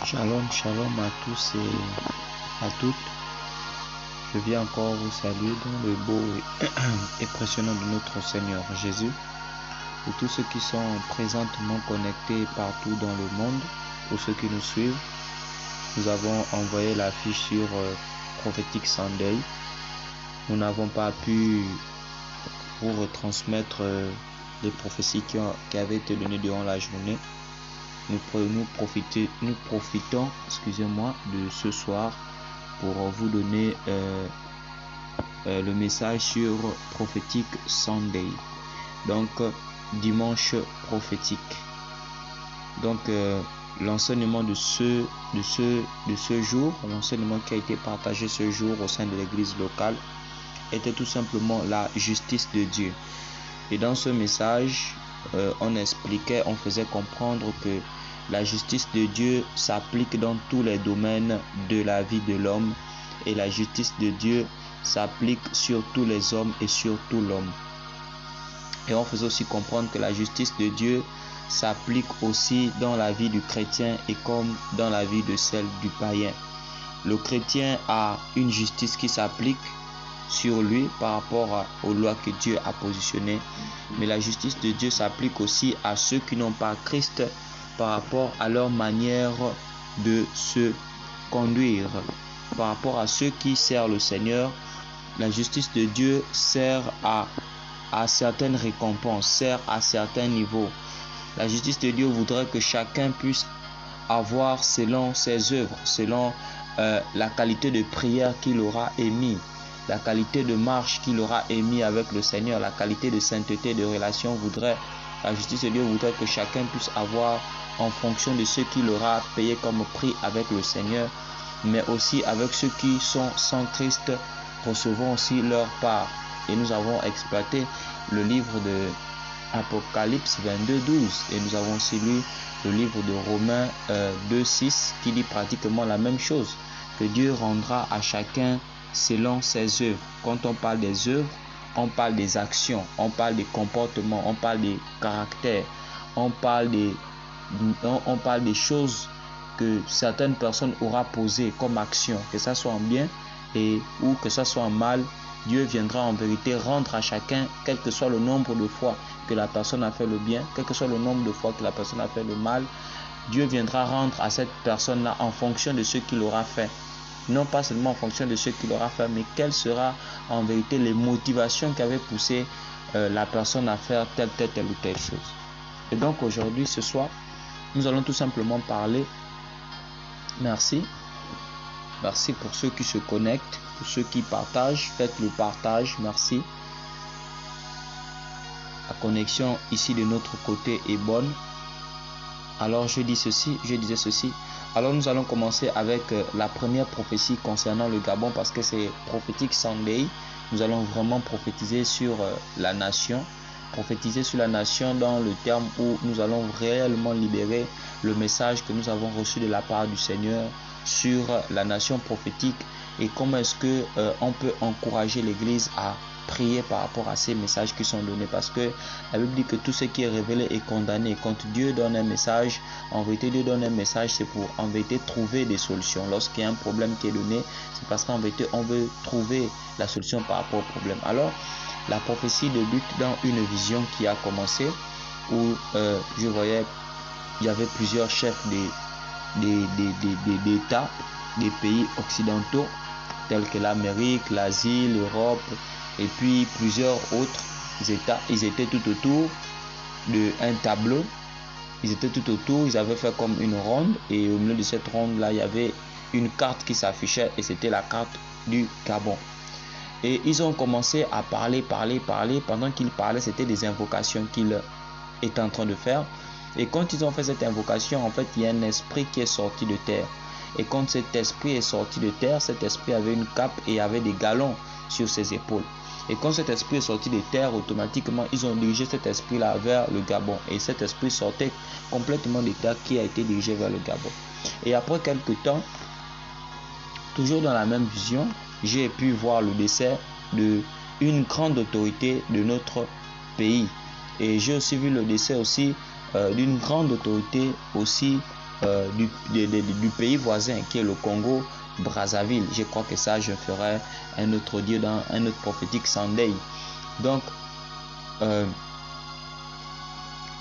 Shalom, shalom à tous et à toutes. Je viens encore vous saluer dans le beau et impressionnant de notre Seigneur Jésus. Pour tous ceux qui sont présentement connectés partout dans le monde, pour ceux qui nous suivent, nous avons envoyé l'affiche sur Prophetic Sunday. Nous n'avons pas pu vous retransmettre les prophéties qui avaient été données durant la journée. Nous profitons de ce soir pour vous donner le message sur Prophetic Sunday, donc dimanche prophétique. Donc l'enseignement de ce jour, l'enseignement qui a été partagé ce jour au sein de l'église locale était tout simplement la justice de Dieu. Et dans ce message, on faisait comprendre que la justice de Dieu s'applique dans tous les domaines de la vie de l'homme et la justice de Dieu s'applique sur tous les hommes et sur tout l'homme. Et on faisait aussi comprendre que la justice de Dieu s'applique aussi dans la vie du chrétien et comme dans la vie de celle du païen. Le chrétien a une justice qui s'applique sur lui par rapport aux lois que Dieu a positionnées, mais la justice de Dieu s'applique aussi à ceux qui n'ont pas Christ par rapport à leur manière de se conduire. Par rapport à ceux qui servent le Seigneur, la justice de Dieu sert à certaines récompenses, sert à certains niveaux. La justice de Dieu voudrait que chacun puisse avoir selon ses œuvres, selon la qualité de prière qu'il aura émis, la qualité de marche qu'il aura émis avec le Seigneur, la qualité de sainteté, de relation. La justice de Dieu voudrait que chacun puisse avoir en fonction de ce qu'il aura payé comme prix avec le Seigneur, mais aussi avec ceux qui sont sans Christ, recevons aussi leur part. Et nous avons exploité le livre de Apocalypse 22:12 et nous avons aussi lu le livre de Romains 2:6 qui dit pratiquement la même chose, que Dieu rendra à chacun selon ses œuvres. Quand on parle des œuvres, on parle des actions, on parle des comportements, on parle des caractères, on parle des choses que certaines personnes auront posées comme action, que ça soit en bien ou que ça soit en mal. Dieu viendra en vérité rendre à chacun, quel que soit le nombre de fois que la personne a fait le bien, quel que soit le nombre de fois que la personne a fait le mal. Dieu viendra rendre à cette personne-là en fonction de ce qu'il aura fait. Non pas seulement en fonction de ce qu'il aura fait, mais quelles seront en vérité les motivations qui avaient poussé la personne à faire telle ou telle chose. Et donc aujourd'hui, ce soir, nous allons tout simplement parler. Merci pour ceux qui se connectent, pour ceux qui partagent, faites le partage, merci. La connexion ici de notre côté est bonne. Alors je disais ceci. Alors nous allons commencer avec la première prophétie concernant le Gabon parce que c'est Prophetic Sunday. Nous allons vraiment prophétiser sur la nation. Prophétiser sur la nation dans le terme où nous allons réellement libérer le message que nous avons reçu de la part du Seigneur sur la nation prophétique et comment est-ce que on peut encourager l'Église à prier par rapport à ces messages qui sont donnés, parce que la Bible dit que tout ce qui est révélé est condamné. Quand Dieu donne un message, en vérité Dieu donne un message, c'est pour en vérité trouver des solutions. Lorsqu'il y a un problème qui est donné, c'est parce qu'en vérité on veut trouver la solution par rapport au problème. Alors la prophétie débute dans une vision qui a commencé où je voyais il y avait plusieurs chefs d'États des pays occidentaux tels que l'Amérique, l'Asie, l'Europe et puis plusieurs autres États. Ils étaient tout autour d'un tableau. Ils avaient fait comme une ronde et au milieu de cette ronde là il y avait une carte qui s'affichait et c'était la carte du Gabon. Et ils ont commencé à parler. Pendant qu'ils parlaient, c'était des invocations qu'ils étaient en train de faire. Et quand ils ont fait cette invocation, en fait, il y a un esprit qui est sorti de terre. Et quand cet esprit est sorti de terre, cet esprit avait une cape et avait des galons sur ses épaules. Et quand cet esprit est sorti de terre, automatiquement, ils ont dirigé cet esprit-là vers le Gabon. Et cet esprit sortait complètement de terre qui a été dirigé vers le Gabon. Et après quelques temps, toujours dans la même vision, j'ai pu voir le décès d'une grande autorité de notre pays. Et j'ai aussi vu le décès aussi d'une grande autorité aussi du pays voisin qui est le Congo Brazzaville. Je crois que ça, je ferai un autre audio dans un autre prophétique Sunday. Donc,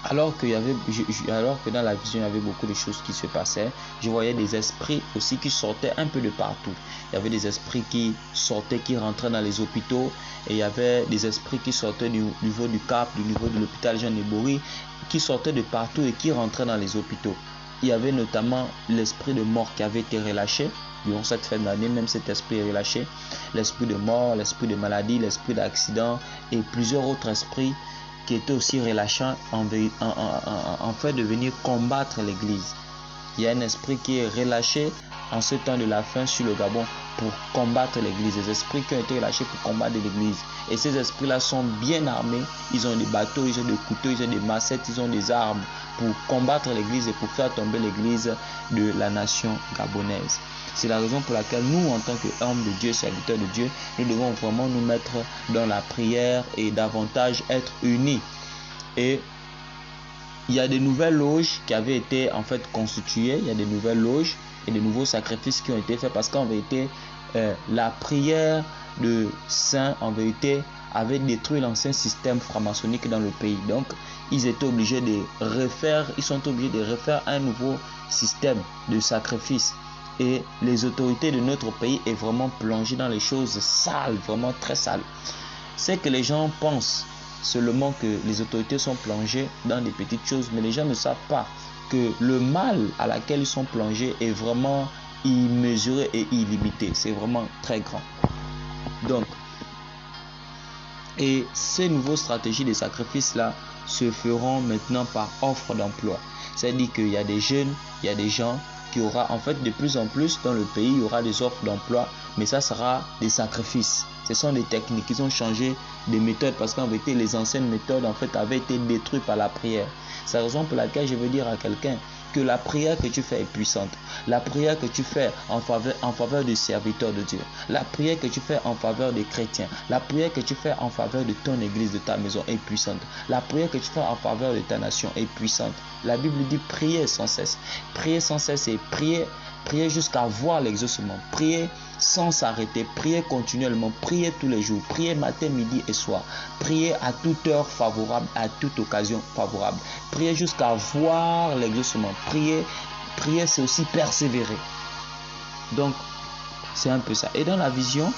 alors que dans la vision, il y avait beaucoup de choses qui se passaient, je voyais des esprits aussi qui sortaient un peu de partout. Il y avait des esprits qui sortaient, qui rentraient dans les hôpitaux, et il y avait des esprits qui sortaient du niveau du Cap, du niveau de l'hôpital Jean Nebori, qui sortaient de partout et qui rentraient dans les hôpitaux. Il y avait notamment l'esprit de mort qui avait été relâché. Durant cette fin d'année, même cet esprit est relâché. L'esprit de mort, l'esprit de maladie, l'esprit d'accident et plusieurs autres esprits qui étaient aussi relâchants en fait de venir combattre l'église. Il y a un esprit qui est relâché en ce temps de la fin sur le Gabon pour combattre l'église. Les esprits qui ont été relâchés pour combattre l'église. Et ces esprits-là sont bien armés. Ils ont des bateaux, ils ont des couteaux, ils ont des machettes, ils ont des armes pour combattre l'église et pour faire tomber l'église de la nation gabonaise. C'est la raison pour laquelle nous, en tant qu'hommes de Dieu, serviteurs de Dieu, nous devons vraiment nous mettre dans la prière et davantage être unis. Et il y a des nouvelles loges qui avaient été en fait constituées. Il y a des nouvelles loges et des nouveaux sacrifices qui ont été faits parce qu'en vérité, la prière de saints, en vérité, avait détruit l'ancien système franc-maçonnique dans le pays. Donc, ils étaient obligés de refaire, un nouveau système de sacrifice. Et les autorités de notre pays est vraiment plongées dans les choses sales, vraiment très sales. C'est que les gens pensent seulement que les autorités sont plongées dans des petites choses, mais les gens ne savent pas que le mal à laquelle ils sont plongés est vraiment immesuré et illimité. C'est vraiment très grand. Donc, et ces nouvelles stratégies de sacrifice-là se feront maintenant par offre d'emploi. C'est-à-dire qu'il y a des jeunes, il y a des gens qui aura en fait de plus en plus dans le pays, il y aura des offres d'emploi, mais ça sera des sacrifices. Ce sont des techniques, ils ont changé des méthodes parce qu'en vérité les anciennes méthodes en fait avaient été détruites par la prière. C'est la raison pour laquelle je veux dire à quelqu'un que la prière que tu fais est puissante. La prière que tu fais en faveur des serviteurs de Dieu. La prière que tu fais en faveur des chrétiens. La prière que tu fais en faveur de ton église, de ta maison est puissante. La prière que tu fais en faveur de ta nation est puissante. La Bible dit prier sans cesse. Prier sans cesse et prier jusqu'à voir l'exaucement. Prier sans s'arrêter, prier continuellement, prier tous les jours, prier matin, midi et soir, prier à toute heure favorable, à toute occasion favorable, prier jusqu'à voir l'exaucement. Prier c'est aussi persévérer. Donc c'est un peu ça. Et dans la vision,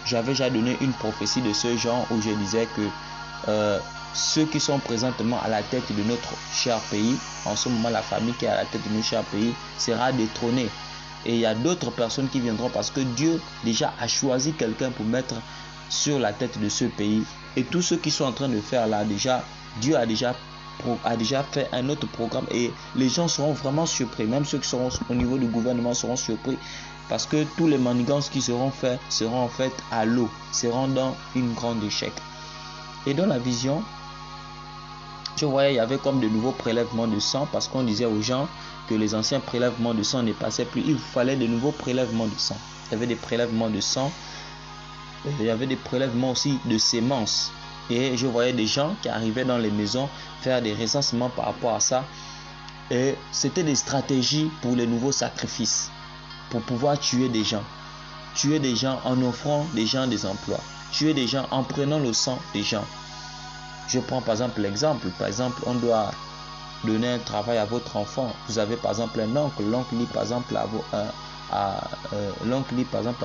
j'avais déjà donné une prophétie de ce genre où je disais que ceux qui sont présentement à la tête de notre cher pays, en ce moment la famille qui est à la tête de notre cher pays sera détrônée. Et il y a d'autres personnes qui viendront parce que Dieu déjà a choisi quelqu'un pour mettre sur la tête de ce pays. Et tous ceux qui sont en train de faire là, Dieu a déjà fait un autre programme et les gens seront vraiment surpris. Même ceux qui seront au niveau du gouvernement seront surpris parce que tous les manigances qui seront faits seront en fait à l'eau, seront dans une grande échec. Et dans la vision, je voyais il y avait comme de nouveaux prélèvements de sang parce qu'on disait aux gens que les anciens prélèvements de sang ne passaient plus. Il fallait de nouveaux prélèvements de sang. Il y avait des prélèvements de sang. Il y avait des prélèvements aussi de semences. Et je voyais des gens qui arrivaient dans les maisons faire des recensements par rapport à ça. Et c'était des stratégies pour les nouveaux sacrifices. Pour pouvoir tuer des gens. Tuer des gens en offrant des gens des emplois. Tuer des gens en prenant le sang des gens. Je prends par exemple l'exemple. Par exemple, on doit donner un travail à votre enfant. Vous avez par exemple un oncle. L'oncle dit par exemple à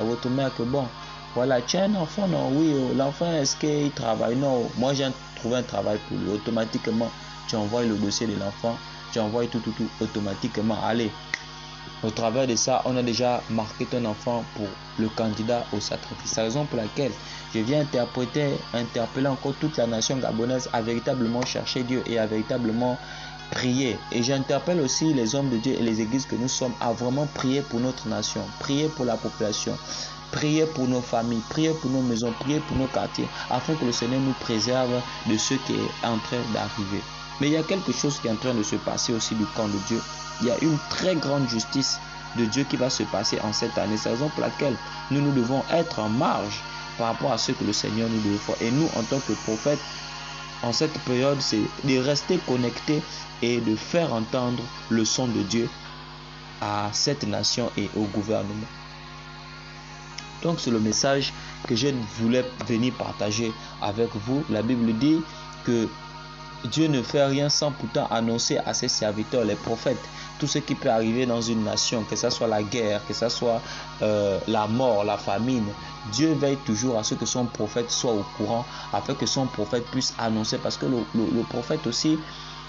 votre mère que bon, voilà, tu as un enfant, non? Oui, l'enfant, est-ce qu'il travaille? Non, moi j'ai trouvé un travail pour lui. Automatiquement, tu envoies le dossier de l'enfant, tu envoies tout automatiquement. Allez, au travers de ça, on a déjà marqué ton enfant pour le candidat au sacrifice. C'est la raison pour laquelle je viens interpeller encore toute la nation gabonaise à véritablement chercher Dieu et à véritablement prier. Et j'interpelle aussi les hommes de Dieu et les églises que nous sommes à vraiment prier pour notre nation, prier pour la population, prier pour nos familles, prier pour nos maisons, prier pour nos quartiers, afin que le Seigneur nous préserve de ce qui est en train d'arriver. Mais il y a quelque chose qui est en train de se passer aussi du camp de Dieu. Il y a une très grande justice de Dieu qui va se passer en cette année. C'est la raison pour laquelle nous devons être en marge par rapport à ce que le Seigneur nous devait faire. Et nous, en tant que prophètes, en cette période, c'est de rester connecté et de faire entendre le son de Dieu à cette nation et au gouvernement. Donc c'est le message que je voulais venir partager avec vous. La Bible dit que Dieu ne fait rien sans pourtant annoncer à ses serviteurs, les prophètes, tout ce qui peut arriver dans une nation, que ce soit la guerre, que ce soit la mort, la famine. Dieu veille toujours à ce que son prophète soit au courant, afin que son prophète puisse annoncer, parce que le prophète aussi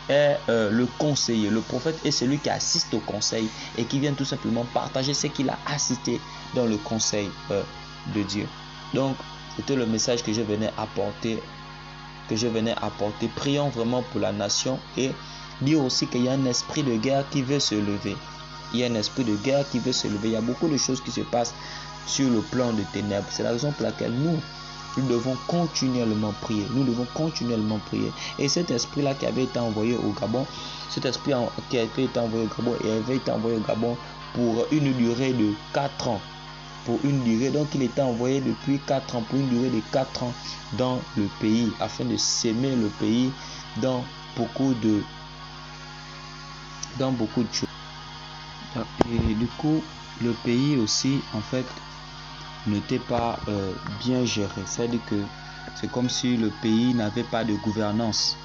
est le conseiller. Le prophète est celui qui assiste au conseil et qui vient tout simplement partager ce qu'il a assisté dans le conseil de Dieu. Donc, c'était le message que je venais apporter. Prions vraiment pour la nation et dire aussi qu'il y a un esprit de guerre qui veut se lever. Il y a un esprit de guerre qui veut se lever. Il y a beaucoup de choses qui se passent sur le plan de ténèbres. C'est la raison pour laquelle nous devons continuellement prier. Nous devons continuellement prier. Et cet esprit-là qui avait été envoyé au Gabon, cet esprit qui avait été envoyé au Gabon, et avait été envoyé au Gabon pour une durée de 4 ans. Donc il était envoyé depuis 4 ans, pour une durée de 4 ans dans le pays, afin de s'aimer le pays dans beaucoup de choses. Et du coup, le pays aussi, en fait, n'était pas bien géré. C'est-à-dire que c'est comme si le pays n'avait pas de gouvernance.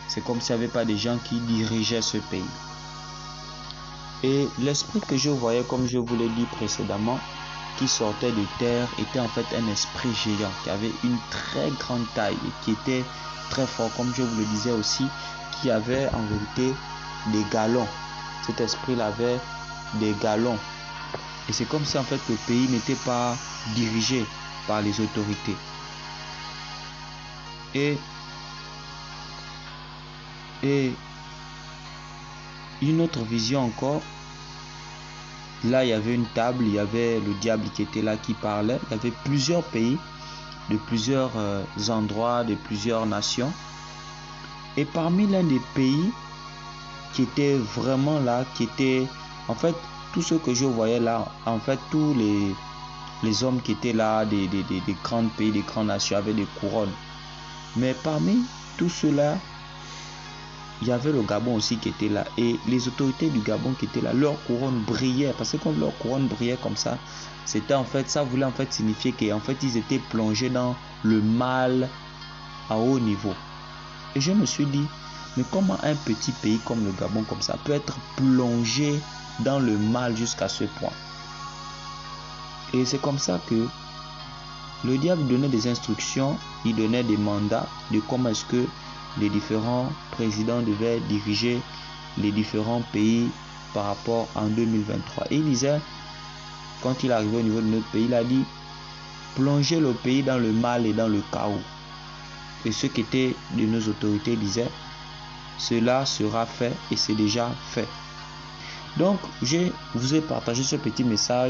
C'est comme s'il n'y avait pas de gens qui dirigeaient ce pays. Et l'esprit que je voyais, comme je vous l'ai dit précédemment, qui sortait de terre, était en fait un esprit géant qui avait une très grande taille et qui était très fort, comme je vous le disais aussi, qui avait en vérité des galons. Cet esprit avait des galons. Et c'est comme si en fait le pays n'était pas dirigé par les autorités. Et une autre vision encore. Là, il y avait une table, il y avait le diable qui était là, qui parlait. Il y avait plusieurs pays, de plusieurs endroits, de plusieurs nations. Et parmi l'un des pays qui était vraiment là, qui était, en fait, tout ce que je voyais là, en fait, tous les hommes qui étaient là, des grands pays, des grandes nations, avaient des couronnes. Mais parmi tout cela, il y avait le Gabon aussi qui était là. Et les autorités du Gabon qui étaient là, leur couronne brillait. Parce que quand leur couronne brillait comme ça, c'était en fait, ça voulait en fait signifier qu'en fait, ils étaient plongés dans le mal à haut niveau. Et je me suis dit, mais comment un petit pays comme le Gabon comme ça peut être plongé dans le mal jusqu'à ce point? Et c'est comme ça que le diable donnait des instructions, il donnait des mandats de comment est-ce que les différents présidents devaient diriger les différents pays par rapport en 2023. Et il disait, quand il arrivait au niveau de notre pays, il a dit, plongez le pays dans le mal et dans le chaos. Et ceux qui étaient de nos autorités disaient, cela sera fait et c'est déjà fait. Donc, je vous ai partagé ce petit message.